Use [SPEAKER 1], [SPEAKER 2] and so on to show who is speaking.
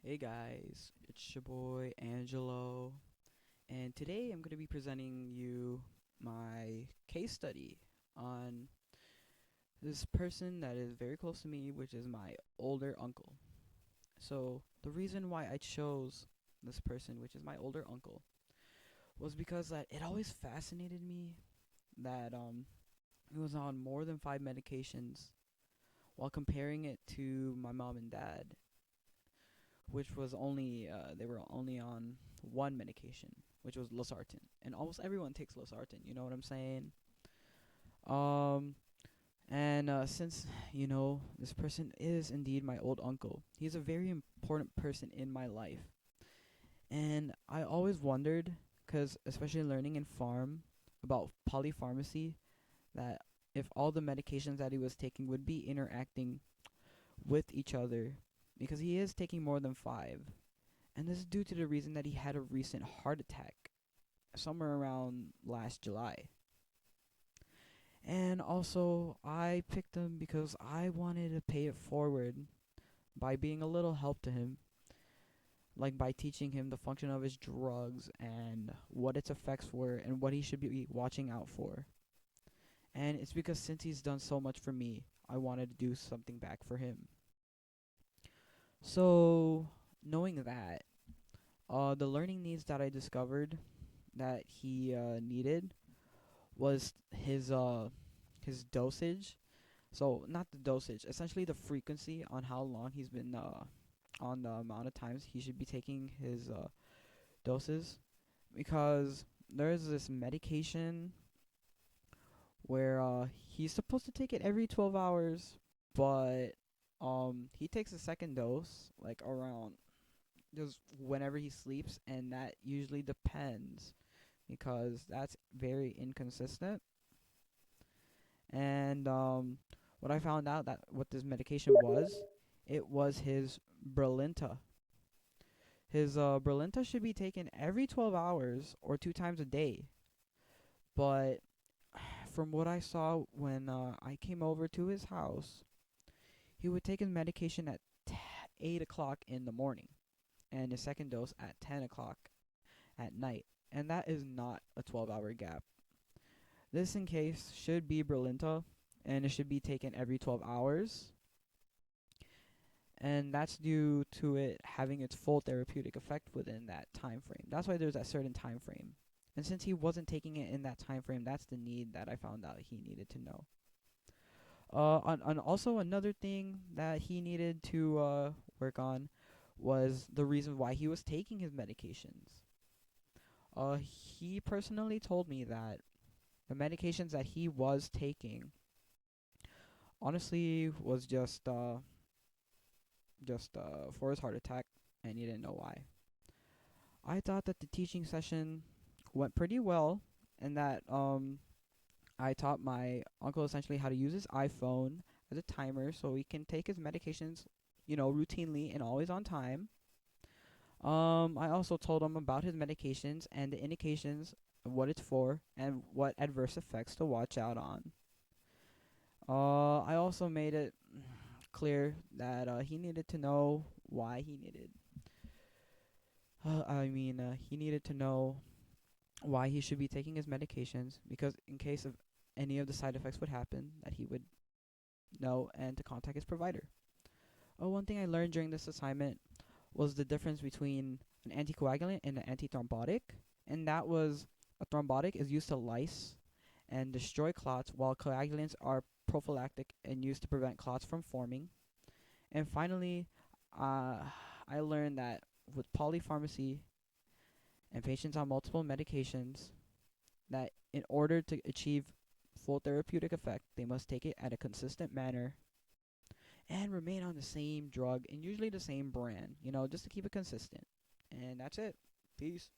[SPEAKER 1] Hey guys, it's your boy Angelo, and today I'm going to be presenting you my case study on this person that is very close to me, which is my older uncle. So, the reason why I chose this person, which is my older uncle, was because that it always fascinated me that he was on more than 5 medications while comparing it to my mom and dad, which was only they were only on one medication, which was losartan, and almost everyone takes losartan. You know what I'm saying? Um, and since this person is indeed my old uncle, he's a very important person in my life, and I always wondered, cause especially learning in pharm about polypharmacy, that if all the medications that he was taking would be interacting with each other, because he is taking more than five. And this is due to the reason that he had a recent heart attack somewhere around last July. And also, I picked him because I wanted to pay it forward by being a little help to him, like by teaching him the function of his drugs and what its effects were and what he should be watching out for. And it's because since he's done so much for me, I wanted to do something back for him. So, knowing that, the learning needs that I discovered that he needed was his dosage. So not the dosage, essentially the frequency on how long he's been on the amount of times he should be taking his doses, because there's this medication where he's supposed to take it every 12 hours, but he takes a second dose like around just whenever he sleeps, and that usually depends because that's very inconsistent. And what I found out that what this medication was, it was his Brilinta. His Brilinta should be taken every 12 hours or 2 times a day. But from what I saw when I came over to his house, he would take his medication at 8 o'clock in the morning and his second dose at 10 o'clock at night. And that is not a 12-hour gap. This in case should be Brilinta, and it should be taken every 12 hours. And that's due to it having its full therapeutic effect within that time frame. That's why there's that certain time frame. And since he wasn't taking it in that time frame, that's the need that I found out he needed to know. And also another thing that he needed to work on was the reason why he was taking his medications. He personally told me that the medications that he was taking honestly was just for his heart attack, and he didn't know why. I thought that the teaching session went pretty well, and that I taught my uncle essentially how to use his iPhone as a timer so he can take his medications, routinely and always on time. I also told him about his medications and the indications of what it's for and what adverse effects to watch out on. I also made it clear that he needed to know why he needed. He needed to know why he should be taking his medications, because in case of any of the side effects would happen, that he would know and to contact his provider. Oh, one thing I learned during this assignment was the difference between an anticoagulant and an antithrombotic, and that was a thrombotic is used to lyse and destroy clots, while coagulants are prophylactic and used to prevent clots from forming. And finally, uh, I learned that with polypharmacy and patients on multiple medications, that in order to achieve full therapeutic effect, they must take it at a consistent manner and remain on the same drug and usually the same brand, just to keep it consistent. And that's it. Peace.